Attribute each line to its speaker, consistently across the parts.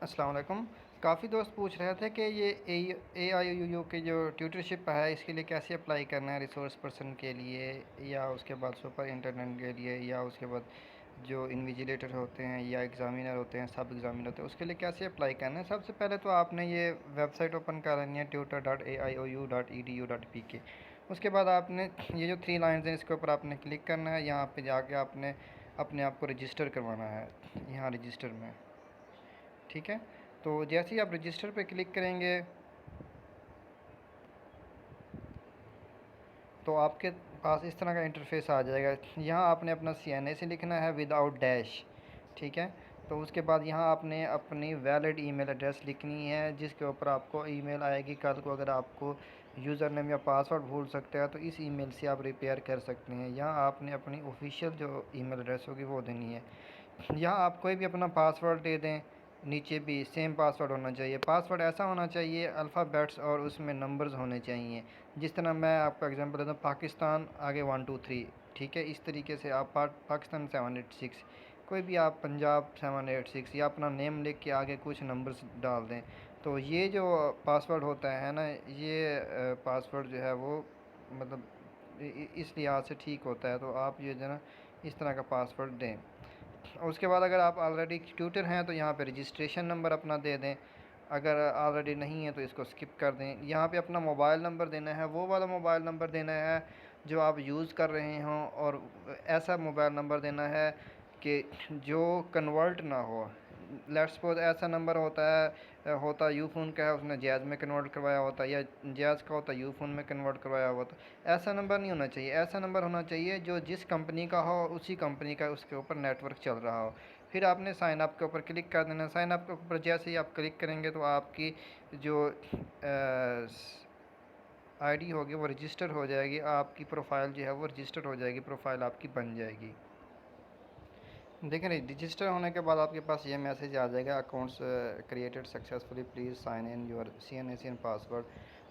Speaker 1: अस्सलाम वालेकुम। काफ़ी दोस्त पूछ रहे थे कि ये AIUU की जो ट्यूटरशिप है इसके लिए कैसे अप्लाई करना है, रिसोर्स पर्सन के लिए या उसके बाद सुपर इंटरनेट के लिए या उसके बाद जो इन्विजिलेटर होते हैं या एग्ज़ामिनर होते हैं, सब एग्ज़ामिनर होते हैं, उसके लिए कैसे अप्लाई करना है। सबसे पहले तो आपने ये वेबसाइट ओपन कर लेनी है tutor.aiou.edu.pk। उसके बाद आपने ये जो 3 लाइन्स हैं इसके ऊपर आपने क्लिक करना है। यहाँ पे जाके आपने अपने आप को रजिस्टर करवाना है, यहाँ रजिस्टर में। ठीक है, तो जैसे ही आप रजिस्टर पे क्लिक करेंगे तो आपके पास इस तरह का इंटरफेस आ जाएगा। यहाँ आपने अपना CNAC लिखना है विदाउट डैश। ठीक है, तो उसके बाद यहाँ आपने अपनी वैलिड ईमेल एड्रेस लिखनी है जिसके ऊपर आपको ईमेल आएगी कल को। अगर आपको यूज़र नेम या पासवर्ड भूल सकते हैं तो इस ईमेल से आप रिपेयर कर सकते हैं। यहाँ आपने अपनी ऑफिशियल जो ईमेल एड्रेस होगी वो देनी है। यहाँ आप कोई भी अपना पासवर्ड दे दें, नीचे भी सेम पासवर्ड होना चाहिए। पासवर्ड ऐसा होना चाहिए अल्फ़ाबेट्स और उसमें नंबर्स होने चाहिए। जिस तरह मैं आपको एग्जांपल देता हूँ, पाकिस्तान आगे 1 2 3। ठीक है, इस तरीके से आप पाकिस्तान 786, कोई भी आप पंजाब 786 या अपना नेम लिख के आगे कुछ नंबर्स डाल दें। तो ये जो पासवर्ड होता है ना, ये पासवर्ड जो है वो मतलब इस लिहाज से ठीक होता है। तो आप ये जो है ना इस तरह का पासवर्ड दें। उसके बाद अगर आप ऑलरेडी ट्यूटर हैं तो यहाँ पे रजिस्ट्रेशन नंबर अपना दे दें। अगर ऑलरेडी नहीं है तो इसको स्किप कर दें। यहाँ पे अपना मोबाइल नंबर देना है, वो वाला मोबाइल नंबर देना है जो आप यूज़ कर रहे हों, और ऐसा मोबाइल नंबर देना है कि जो कन्वर्ट ना हो। लेट्स सपोज ऐसा नंबर होता यू फ़ोन का है, उसने जैज़ में कन्वर्ट करवाया होता, या जैज़ का होता यू फ़ोन में कन्वर्ट करवाया होता। ऐसा नंबर नहीं होना चाहिए। ऐसा नंबर होना चाहिए जो जिस कंपनी का हो उसी कंपनी का उसके ऊपर नेटवर्क चल रहा हो। फिर आपने साइन अप के ऊपर क्लिक कर देना। साइन अप के ऊपर जैसे ही आप क्लिक करेंगे तो आपकी जो आईडी होगी वो रजिस्टर हो जाएगी। आपकी प्रोफाइल जो है वो रजिस्टर हो जाएगी, प्रोफाइल आपकी बन जाएगी। देखें, रजिस्टर होने के बाद आपके पास ये मैसेज आ जाएगा, accounts created successfully, please sign in your CNAC and password.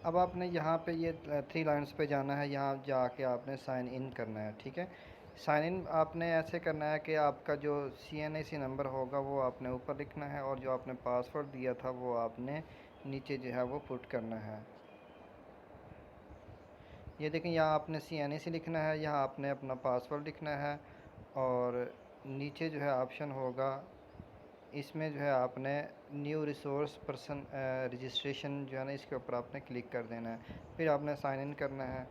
Speaker 1: अब आपने यहाँ पे ये 3 लाइन्स पे जाना है, यहाँ जाके आपने साइन इन करना है। ठीक है, साइन इन आपने ऐसे करना है कि आपका जो CNAC नंबर होगा वो आपने ऊपर लिखना है और जो आपने पासवर्ड दिया था वो आपने नीचे जो है वो पुट करना है। ये देखें, यहाँ आपने CNAC लिखना है, यहाँ आपने अपना पासवर्ड लिखना है, और नीचे जो है ऑप्शन होगा इसमें जो है आपने न्यू रिसोर्स पर्सन रजिस्ट्रेशन जो है ना इसके ऊपर आपने क्लिक कर देना है। फिर आपने साइन इन करना है।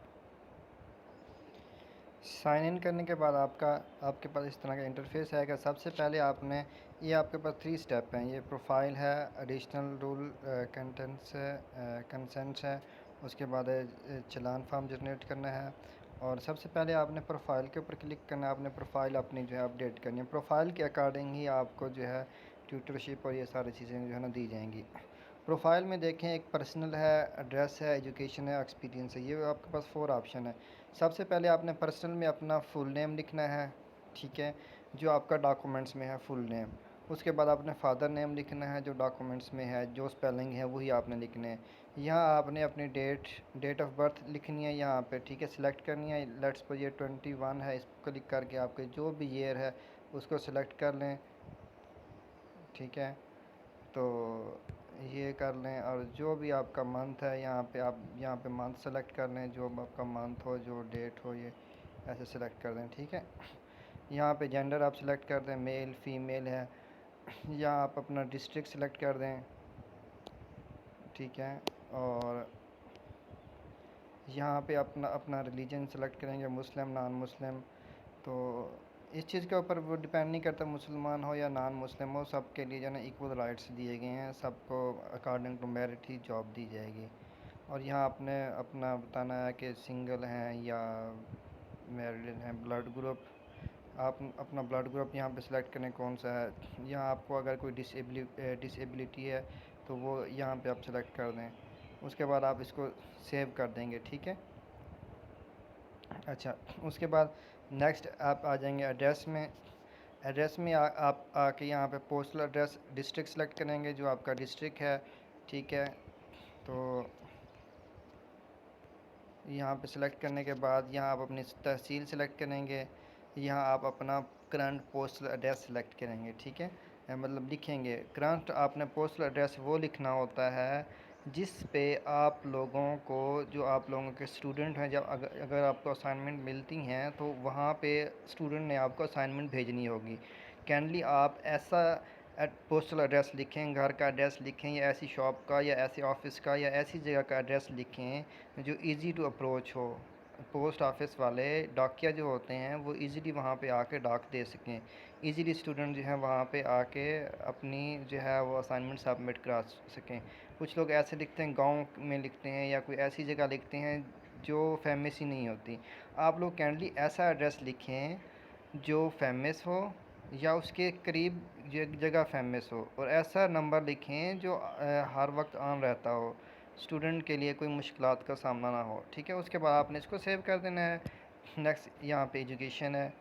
Speaker 1: साइन इन करने के बाद आपके पास इस तरह का इंटरफेस आएगा। सबसे पहले आपने ये आपके पास 3 स्टेप हैं। ये प्रोफाइल है, एडिशनल रूल कंटेंट्स है, कंसेंट्स है, उसके बाद चालान फॉर्म जनरेट करना है, और सबसे पहले आपने प्रोफाइल के ऊपर क्लिक करना है। आपने प्रोफाइल अपनी जो है अपडेट करनी है। प्रोफाइल के अकॉर्डिंग ही आपको जो है ट्यूटरशिप और ये सारी चीज़ें जो है ना दी जाएंगी। प्रोफाइल में देखें, एक पर्सनल है, एड्रेस है, एजुकेशन है, एक्सपीरियंस है। ये आपके पास 4 ऑप्शन है। सबसे पहले आपने पर्सनल में अपना फुल नेम लिखना है। ठीक है, जो आपका डॉक्यूमेंट्स में है फुल नेम। उसके बाद आपने फादर नेम लिखना है, जो डॉक्यूमेंट्स में है, जो स्पेलिंग है वही आपने लिखने हैं। यहाँ आपने अपनी डेट ऑफ बर्थ लिखनी है यहाँ पे। ठीक है, सिलेक्ट करनी है। लेट्स पर ये 21 है, इस पर क्लिक करके आपके जो भी ईयर है उसको सिलेक्ट कर लें। ठीक है, तो ये कर लें, और जो भी आपका मंथ है यहाँ पे आप यहाँ पे मंथ सेलेक्ट कर लें, जो आपका मंथ हो, जो डेट हो, ये ऐसे सेलेक्ट कर दें। ठीक है, यहाँ पे जेंडर आप सेलेक्ट कर दें, मेल फीमेल है। यहाँ आप अपना डिस्ट्रिक्ट सेलेक्ट कर दें। ठीक है, और यहाँ पे अपना अपना रिलीजन सेलेक्ट करेंगे, मुस्लिम नॉन मुस्लिम। तो इस चीज़ के ऊपर वो डिपेंड नहीं करता मुसलमान हो या नॉन मुस्लिम हो, सबके लिए जो है ना इक्वल राइट्स दिए गए हैं। सबको अकॉर्डिंग टू मेरिट ही जॉब दी जाएगी। और यहाँ आपने अपना बताना है कि सिंगल हैं या मैरिड हैं। ब्लड ग्रुप, आप अपना ब्लड ग्रुप यहाँ पे सिलेक्ट करें कौन सा है। यहाँ आपको अगर कोई डिसेबिलिटी है तो वो यहाँ पे आप सेलेक्ट कर दें। उसके बाद आप इसको सेव कर देंगे। ठीक है, अच्छा, उसके बाद नेक्स्ट आप आ जाएंगे एड्रेस में। एड्रेस में आप आके यहाँ पे पोस्टल एड्रेस डिस्ट्रिक्ट सेलेक्ट करेंगे, जो आपका डिस्ट्रिक्ट है। ठीक है, तो यहाँ पे सेलेक्ट करने के बाद यहाँ आप अपनी तहसील सेलेक्ट करेंगे। यहाँ आप अपना करंट पोस्टल एड्रेस सेलेक्ट करेंगे। ठीक है, मतलब लिखेंगे। करंट आपने पोस्टल एड्रेस वो लिखना होता है जिस पे आप लोगों को, जो आप लोगों के स्टूडेंट हैं, जब अगर आपको असाइनमेंट मिलती हैं तो वहाँ पे स्टूडेंट ने आपको असाइनमेंट भेजनी होगी। कैनली आप ऐसा पोस्टल एड्रेस लिखें, घर का एड्रेस लिखें, या ऐसी शॉप का, या ऐसे ऑफिस का, या ऐसी जगह का एड्रेस लिखें जो इजी टू अप्रोच हो। पोस्ट ऑफिस वाले डाकिया जो होते हैं वो इजीली वहाँ पे आके डाक दे सकें, इजीली स्टूडेंट जो है वहाँ पे आके अपनी जो है वो असाइनमेंट सबमिट करा सकें। कुछ लोग ऐसे लिखते हैं, गांव में लिखते हैं या कोई ऐसी जगह लिखते हैं जो फेमस ही नहीं होती। आप लोग कैंडली ऐसा एड्रेस लिखें जो फेमस हो या उसके करीब जगह फेमस हो, और ऐसा नंबर लिखें जो हर वक्त ऑन रहता हो, स्टूडेंट के लिए कोई मुश्किलात का सामना ना हो। ठीक है, उसके बाद आपने इसको सेव कर देना है। नेक्स्ट यहाँ पे एजुकेशन है।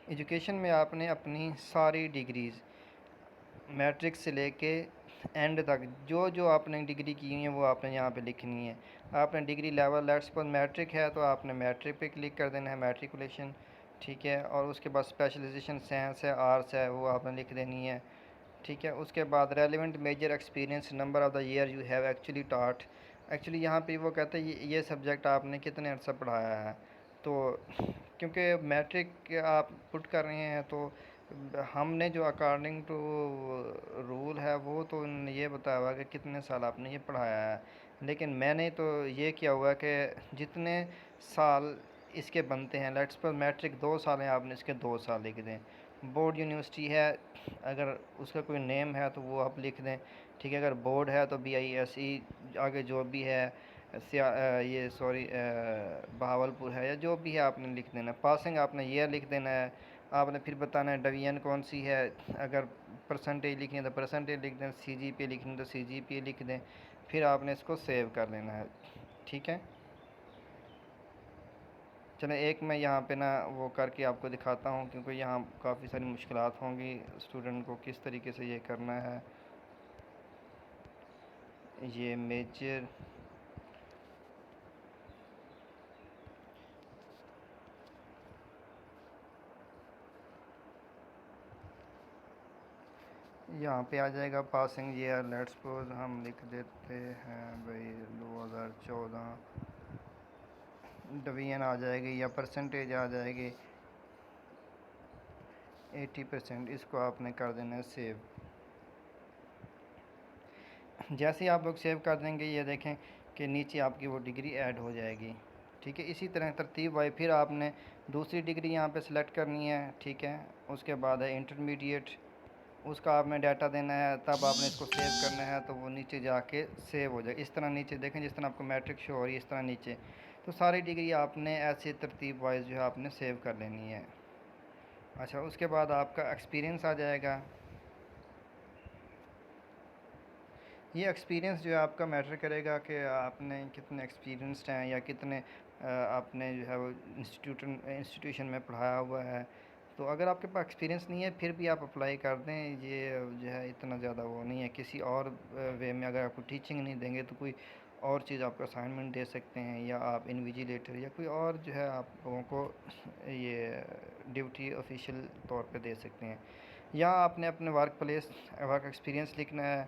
Speaker 1: एजुकेशन में आपने अपनी सारी डिग्रीज़ मैट्रिक से लेके एंड तक जो जो आपने डिग्री की हुई है वो आपने यहाँ पे लिखनी है। आपने degree level, let's suppose matric है तो आपने मैट्रिक पे क्लिक कर देना है, मैट्रिकुलेशन। ठीक है, और उसके बाद स्पेशलाइजेशन साइंस है, आर्ट्स है, वो आपने लिख देनी है। ठीक है, उसके बाद relevant major experience, number of the year you have actually taught. Actually यहाँ पे वो कहते हैं ये सब्जेक्ट आपने कितने अर्सा पढ़ाया है। तो क्योंकि मैट्रिक आप पुट कर रहे हैं तो हमने जो अकॉर्डिंग टू रूल है वो तो ये बताया हुआ कि कितने साल आपने ये पढ़ाया है, लेकिन मैंने तो ये किया हुआ है कि जितने साल इसके बनते हैं, लेट्स पर मैट्रिक 2 साल हैं, आपने इसके 2 साल लिख दें। बोर्ड यूनिवर्सिटी है, अगर उसका कोई नेम है तो वो आप लिख दें। ठीक है, अगर बोर्ड है तो BISE आगे जो भी है, ये सॉरी बहावलपुर है या जो भी है आपने लिख देना। पासिंग आपने ईयर लिख देना है। आपने फिर बताना है डिवीज़न कौन सी है, अगर परसेंटेज लिखनी है तो परसेंटेज लिख दें, CGPA लिखनी है तो CGPA लिख दें। फिर आपने इसको सेव कर लेना है। ठीक है, चलें एक मैं यहाँ पे ना वो करके आपको दिखाता हूँ, क्योंकि यहाँ काफ़ी सारी मुश्किलात होंगी स्टूडेंट को किस तरीके से ये करना है। ये मेजर यहाँ पे आ जाएगा पासिंग ईयर, लेट्स सपोज हम लिख देते हैं भाई 2014। डिवीज़न आ जाएगी या परसेंटेज आ जाएगी 80%। इसको आपने कर देना है सेव। जैसे ही आप लोग सेव कर देंगे ये देखें कि नीचे आपकी वो डिग्री ऐड हो जाएगी। ठीक है, इसी तरह तरतीब वाई फिर आपने दूसरी डिग्री यहाँ पे सिलेक्ट करनी है। ठीक है, उसके बाद है इंटरमीडिएट, उसका आपने डाटा देना है, तब आपने इसको सेव करना है तो वो नीचे जाके सेव हो जाए। इस तरह नीचे देखें जिस तरह आपको मैट्रिक शो हो रही है इस तरह नीचे, तो सारी डिग्री आपने ऐसे तरतीब वाइज जो है आपने सेव कर लेनी है। अच्छा, उसके बाद आपका एक्सपीरियंस आ जाएगा। ये एक्सपीरियंस जो है आपका मैटर करेगा कि आपने कितने एक्सपीरियंस्ड हैं या कितने आपने जो है वो इंस्टीट्यूशन में पढ़ाया हुआ है। तो अगर आपके पास एक्सपीरियंस नहीं है फिर भी आप अप्लाई कर दें, ये जो है इतना ज़्यादा वो नहीं है। किसी और वे में अगर आपको टीचिंग नहीं देंगे तो कोई और चीज़ आपको असाइनमेंट दे सकते हैं, या आप इन्विजिलेटर या कोई और जो है आप लोगों को ये ड्यूटी ऑफिशियल तौर पे दे सकते हैं। यहाँ आपने अपने वर्क प्लेस, वर्क एक्सपीरियंस लिखना है,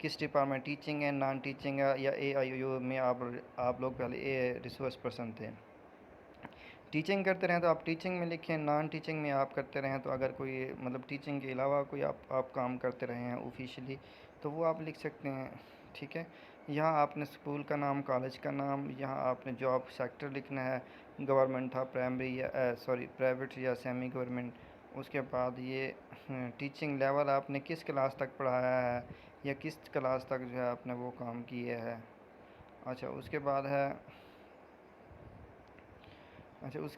Speaker 1: किस डिपार्टमेंट, टीचिंग है, नॉन टीचिंग है, या AIU में आप लोग पहले रिसोर्स पर्सन थे। टीचिंग करते रहें तो आप टीचिंग में लिखें, नॉन टीचिंग में आप करते रहें तो अगर कोई मतलब टीचिंग के अलावा कोई आप काम करते रहे हैं ऑफिशियली तो वो आप लिख सकते हैं। ठीक है, यहाँ आपने स्कूल का नाम, कॉलेज का नाम, यहाँ आपने जॉब सेक्टर लिखना है, गवर्नमेंट था, प्राइमरी या सॉरी प्राइवेट या सेमी गवर्नमेंट। उसके बाद ये टीचिंग लेवल आपने किस क्लास तक पढ़ाया है या किस क्लास तक जो है आपने वो काम किया है। अच्छा, उसके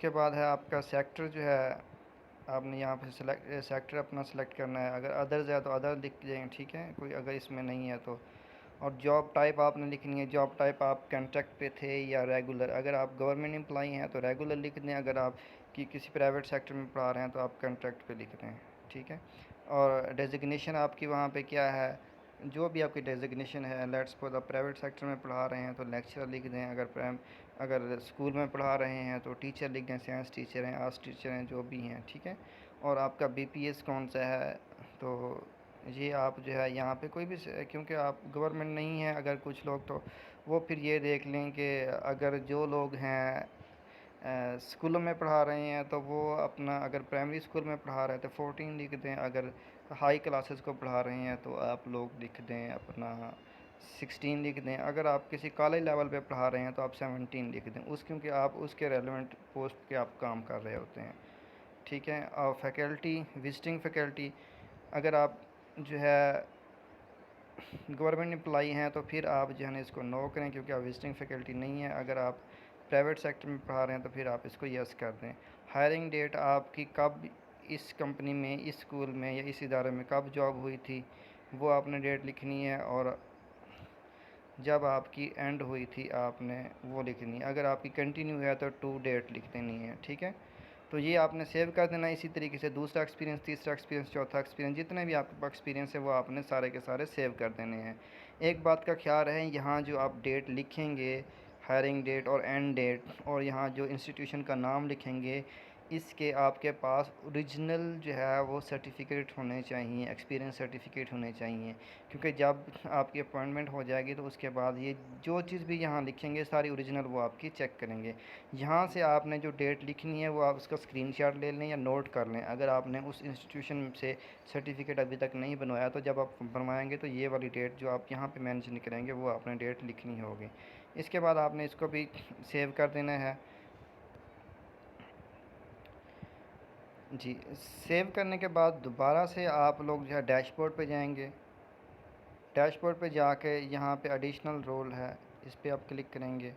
Speaker 1: बाद है आपका सेक्टर जो है, आपने यहाँ पे सेक्टर अपना सेलेक्ट करना है। अगर अदर्स है तो अदर लिख दें। ठीक है, कोई अगर इसमें नहीं है तो। और जॉब टाइप आपने लिखनी है, जॉब टाइप आप कॉन्ट्रैक्ट पे थे या रेगुलर। अगर आप गवर्नमेंट एम्प्लॉई हैं तो रेगुलर लिख दें, अगर आप किसी प्राइवेट सेक्टर में पढ़ा रहे हैं तो आप कॉन्ट्रैक्ट पे लिख दें। ठीक है, और डेजिग्नेशन आपकी वहाँ पे क्या है, जो भी आपकी डेजिग्नेशन है, लेट्स सपोज आप प्राइवेट सेक्टर में पढ़ा रहे हैं तो लेक्चरर लिख दें, अगर स्कूल में पढ़ा रहे हैं तो टीचर लिख दें, साइंस टीचर हैं, आर्ट्स टीचर हैं, जो भी हैं। ठीक है, और आपका बीपीएस कौन सा है। तो ये आप जो है यहाँ पे कोई भी क्योंकि आप गवर्नमेंट नहीं है, अगर कुछ लोग तो वो फिर ये देख लें कि अगर जो लोग हैं स्कूलों में पढ़ा रहे हैं तो वो अपना, अगर प्राइमरी स्कूल में पढ़ा रहे हैं तो 14 लिख दें, अगर हाई क्लासेस को पढ़ा रहे हैं तो आप लोग लिख दें अपना 16 लिख दें, अगर आप किसी कॉलेज लेवल पे पढ़ा रहे हैं तो आप 17 लिख दें उस, क्योंकि आप उसके रेलेवेंट पोस्ट पे आप काम कर रहे होते हैं। ठीक है। और फैकल्टी, विजिटिंग फैकल्टी, अगर आप जो है गवर्नमेंट एम्प्लॉई हैं तो फिर आप जो है ना इसको नो करें, क्योंकि आप विजिटिंग फैकल्टी नहीं है। अगर आप प्राइवेट सेक्टर में पढ़ा रहे हैं तो फिर आप इसको यस कर दें। हायरिंग डेट आपकी कब इस कंपनी में, इस स्कूल में या इस इदारे में कब जॉब हुई थी वो आपने डेट लिखनी है, और जब आपकी एंड हुई थी आपने वो लिखनी है। अगर आपकी कंटिन्यू है तो टू डेट लिख देनी है। ठीक है। तो ये आपने सेव कर देना। इसी तरीके से दूसरा एक्सपीरियंस, तीसरा एक्सपीरियंस, चौथा एक्सपीरियंस, जितने भी आपके पास एक्सपीरियंस है वो आपने सारे के सारे सेव कर देने हैं। एक बात का ख्याल है, यहाँ जो आप डेट लिखेंगे, हायरिंग डेट और एंड डेट, और यहाँ जो इंस्टीट्यूशन का नाम लिखेंगे, इसके आपके पास ओरिजिनल जो है वो सर्टिफिकेट होने चाहिए, एक्सपीरियंस सर्टिफिकेट होने चाहिए, क्योंकि जब आपकी अपॉइंटमेंट हो जाएगी तो उसके बाद ये जो चीज़ भी यहाँ लिखेंगे सारी ओरिजिनल वो आपकी चेक करेंगे। यहाँ से आपने जो डेट लिखनी है वो आप उसका स्क्रीनशॉट ले लें या नोट कर लें। अगर आपने उस इंस्टीट्यूशन से सर्टिफिकेट अभी तक नहीं बनवाया तो जब आप बनवाएंगे तो ये वाली डेट जो आप यहाँ पे मेंशन करेंगे वो आपने डेट लिखनी होगी। इसके बाद आपने इसको भी सेव कर देना है। जी, सेव करने के बाद दोबारा से आप लोग जो है डैशबोर्ड पे जाएंगे। डैशबोर्ड पे जाके यहाँ पे एडिशनल रोल है, इस पर आप क्लिक करेंगे।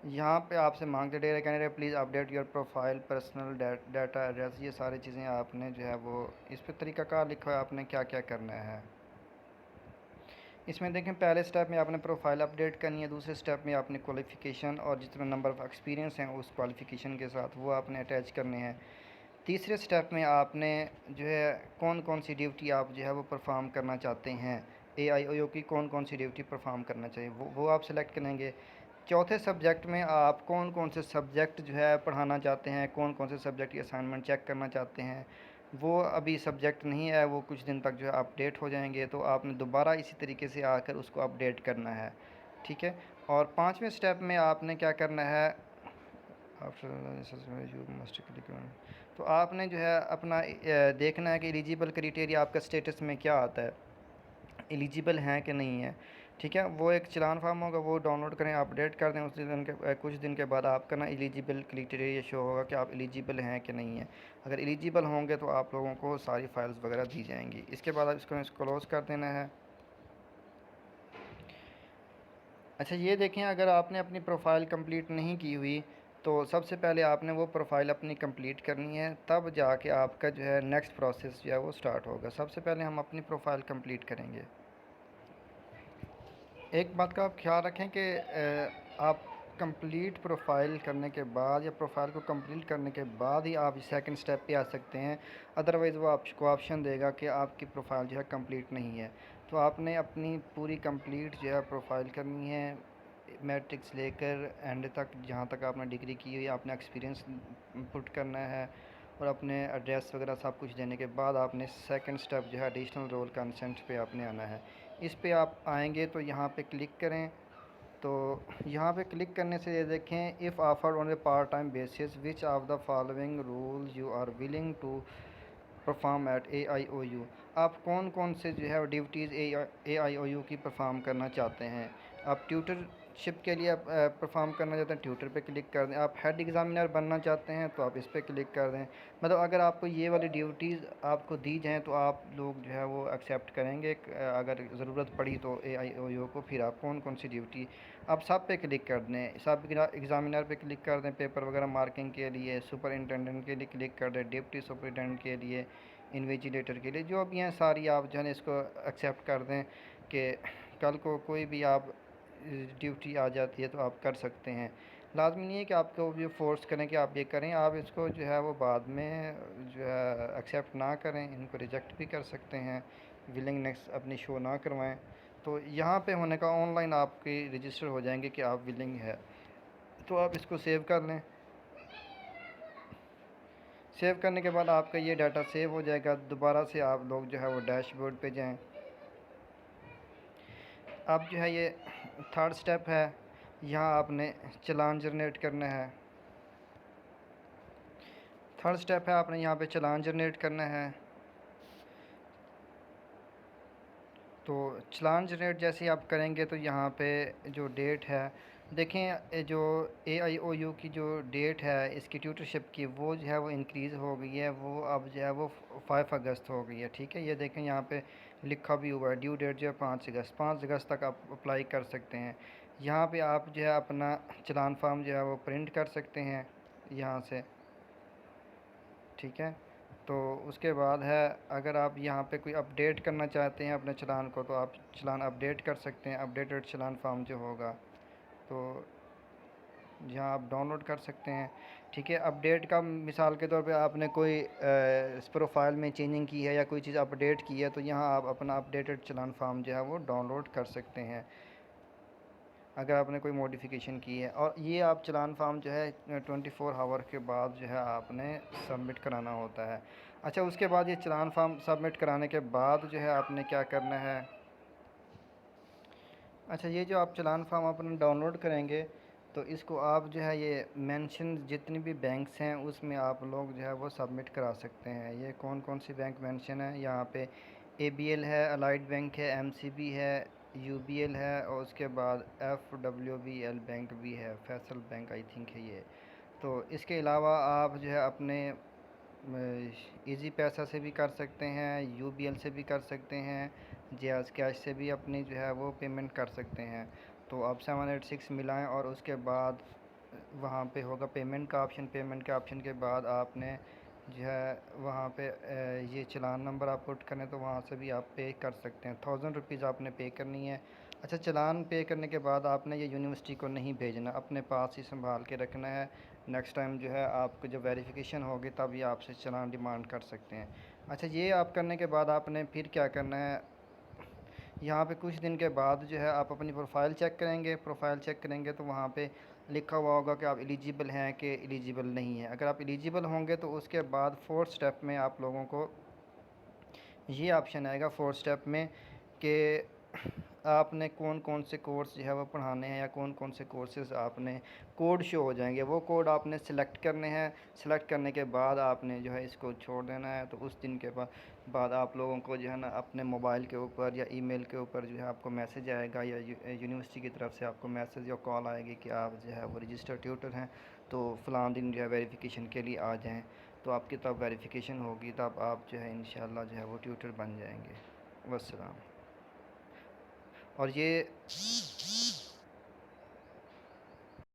Speaker 1: यहाँ पे आपसे मांगते data candidate please update your profile personal data address, ये सारी चीज़ें आपने जो है वो इस पर तरीक़ाकार लिखा है आपने क्या क्या करना है। इसमें देखें पहले स्टेप में आपने प्रोफाइल अपडेट करनी है, दूसरे स्टेप में आपने क्वालिफ़िकेशन और जितना नंबर ऑफ़ एक्सपीरियंस हैं उस क्वालिफ़िकेशन के साथ वो आपने अटैच करने हैं। तीसरे स्टेप में आपने जो है कौन कौन सी ड्यूटी आप जो है वो परफॉर्म करना चाहते हैं, AIOU की कौन कौन सी ड्यूटी परफॉर्म करना चाहिए वो आप सेलेक्ट करेंगे। चौथे सब्जेक्ट में आप कौन कौन से सब्जेक्ट जो है पढ़ाना चाहते हैं, कौन कौन से सब्जेक्ट की असाइनमेंट चेक करना चाहते हैं, वो अभी सब्जेक्ट नहीं है, वो कुछ दिन तक जो है अपडेट हो जाएंगे, तो आपने दोबारा इसी तरीके से आकर उसको अपडेट करना है। ठीक है। और पाँचवें स्टेप में आपने क्या करना है, तो आपने जो है अपना देखना है कि एलिजिबल क्राइटेरिया आपका स्टेटस में क्या आता है, एलिजिबल हैं कि नहीं है। ठीक है। वो एक चलान फार्म होगा, वो डाउनलोड करें, अपडेट कर दें। उस दिन के कुछ दिन के बाद आपका ना एलिजिबल क्राइटेरिया शो होगा कि आप एलिजिबल हैं कि नहीं है। अगर एलिजिबल होंगे तो आप लोगों को सारी फाइल्स वगैरह दी जाएंगी। इसके बाद आप इसको क्लोज़ कर देना है। अच्छा, ये देखें अगर आपने अपनी प्रोफाइल कंप्लीट नहीं की हुई तो सबसे पहले आपने वो प्रोफाइल अपनी कंप्लीट करनी है, तब जाके आपका जो है नेक्स्ट प्रोसेस जो है वो स्टार्ट होगा। सबसे पहले हम अपनी प्रोफाइल कंप्लीट करेंगे। एक बात का आप ख्याल रखें कि आप कंप्लीट प्रोफाइल करने के बाद या प्रोफाइल को कंप्लीट करने के बाद ही आप सेकंड स्टेप पे आ सकते हैं, अदरवाइज़ वो आपको ऑप्शन देगा कि आपकी प्रोफाइल जो है कंप्लीट नहीं है। तो आपने अपनी पूरी कंप्लीट जो है प्रोफाइल करनी है, मैट्रिक्स लेकर एंड तक, जहाँ तक आपने डिग्री की हुई, आपने एक्सपीरियंस पुट करना है और अपने एड्रेस वगैरह सब कुछ देने के बाद आपने सेकंड स्टेप जो है एडिशनल रोल कंसेंट पे आपने आना है। इस पे आप आएंगे तो यहाँ पे क्लिक करें। तो यहाँ पे क्लिक करने से ये देखें, if offered on a part time basis which of the following rules you are willing to perform at AIOU, आप कौन कौन से जो है ड्यूटीज़ AIOU की परफॉर्म करना चाहते हैं। आप ट्यूटरशिप के लिए परफॉर्म करना चाहते हैं, ट्यूटर पे क्लिक कर दें। आप हेड एग्ज़ामिनर बनना चाहते हैं तो आप इस पर क्लिक कर दें। मतलब अगर आपको ये वाली ड्यूटीज़ आपको दी जाएँ तो आप लोग जो है वो एक्सेप्ट करेंगे। अगर ज़रूरत पड़ी तो AIOU को, फिर आप कौन कौन सी ड्यूटी, आप सब पे क्लिक कर दें। सब एग्ज़ामिनर पे क्लिक कर दें पेपर वगैरह मार्किंग के लिए, सुपरिटेंडेंट के लिए क्लिक कर दें, डिप्टी सुपरिटेंडेंट के लिए, इन्विजिलेटर के लिए, जो भी हैं सारी आप जो है इसको एक्सेप्ट कर दें कि कल को कोई भी आप ड्यूटी आ जाती है तो आप कर सकते हैं। लाजमी नहीं है कि आपको ये फ़ोर्स करें कि आप ये करें, आप इसको जो है वो बाद में जो है एक्सेप्ट ना करें, इनको रिजेक्ट भी कर सकते हैं, विलिंगनेस अपनी शो ना करवाएं। तो यहाँ पे होने का ऑनलाइन आपके रजिस्टर हो जाएंगे कि आप विलिंग है, तो आप इसको सेव कर लें। सेव करने के बाद आपका ये डाटा सेव हो जाएगा। दोबारा से आप लोग जो है वो डैशबोर्ड पे जाएं। अब जो है ये थर्ड स्टेप है, यहाँ आपने चालान जनरेट करना है। थर्ड स्टेप है, आपने यहाँ पे चालान जनरेट करना है। तो चालान जनरेट जैसे ही आप करेंगे तो यहाँ पे जो डेट है, देखें जो AIOU की जो डेट है इसकी ट्यूटरशिप की, वो जो है वो इंक्रीज़ हो गई है। वो अब जो है वो 5 अगस्त हो गई है। ठीक है, ये देखें यहाँ पे लिखा भी हुआ है ड्यू डेट जो है 5 अगस्त तक आप अप्लाई कर सकते हैं। यहाँ पे आप जो है अपना चालान फार्म जो है वो प्रिंट कर सकते हैं यहाँ से। ठीक है, तो उसके बाद है, अगर आप यहाँ पे कोई अपडेट करना चाहते हैं अपने चालान को, तो आप चालान अपडेट कर सकते हैं। अपडेटेड चालान फार्म जो होगा तो यहाँ आप डाउनलोड कर सकते हैं। ठीक है, अपडेट का मिसाल के तौर पे आपने कोई इस प्रोफाइल में चेंजिंग की है या कोई चीज़ अपडेट की है, तो यहाँ आप अपना अपडेटेड चालान फार्म जो है वो डाउनलोड कर सकते हैं अगर आपने कोई मॉडिफिकेशन की है। और ये आप चालान फार्म जो है 24 आवर के बाद जो है आपने सबमिट कराना होता है। अच्छा, उसके बाद ये चालान फार्म सबमिट कराने के बाद जो है आपने क्या करना है, अच्छा ये जो आप चालान फार्म अपना डाउनलोड करेंगे तो इसको आप जो है ये मेंशन जितनी भी बैंक्स हैं उसमें आप लोग जो है वो सबमिट करा सकते हैं। ये कौन कौन सी बैंक मेंशन है, यहाँ पे ABL है, अलाइड बैंक है, MCB है, UBL है, और उसके बाद FWBL बैंक भी है, फैसल बैंक आई थिंक है ये। तो इसके अलावा आप जो है अपने इजी पैसा से भी कर सकते हैं, UBL से भी कर सकते हैं, जैज़ कैश से भी अपनी जो है वो पेमेंट कर सकते हैं। तो आप 786 मिलाएं और उसके बाद वहाँ पे होगा पेमेंट का ऑप्शन। पेमेंट के ऑप्शन के बाद आपने जो है वहाँ पे ये चालान नंबर आप पुट करें तो वहाँ से भी आप पे कर सकते हैं। 1000 रुपीज़ आपने पे करनी है। अच्छा, चालान पे करने के बाद आपने ये यूनिवर्सिटी को नहीं भेजना, अपने पास ही संभाल के रखना है। नेक्स्ट टाइम जो है आपको जब वेरिफिकेशन होगी तब ये आपसे चालान डिमांड कर सकते हैं। अच्छा, ये आप करने के बाद आपने फिर क्या करना है, यहाँ पे कुछ दिन के बाद जो है आप अपनी प्रोफाइल चेक करेंगे। प्रोफाइल चेक करेंगे तो वहाँ पे लिखा हुआ होगा कि आप एलिजिबल हैं कि एलिजिबल नहीं है। अगर आप एलिजिबल होंगे तो उसके बाद फोर्थ स्टेप में आप लोगों को ये ऑप्शन आएगा फोर्थ स्टेप में कि आपने कौन कौन से कोर्स जो है वो पढ़ाने हैं या कौन कौन से कोर्सेज़ आपने, कोड शो हो जाएंगे, वो कोड आपने सेलेक्ट करने हैं। सेलेक्ट करने के बाद आपने जो है इसको छोड़ देना है। तो उस दिन के बाद आप लोगों को जो है ना अपने मोबाइल के ऊपर या ईमेल के ऊपर जो है आपको मैसेज आएगा या यूनिवर्सिटी की तरफ से आपको मैसेज या कॉल आएगी कि आप जो है वो रजिस्टर्ड ट्यूटर हैं, तो फ़लाँ दिन जो है वेरिफिकेशन के लिए आ जाएँ। तो आपकी तब वेरिफिकेशन होगी, तब आप जो है इंशाल्लाह जो है वो ट्यूटर बन जाएंगे। वस्सलाम। और ये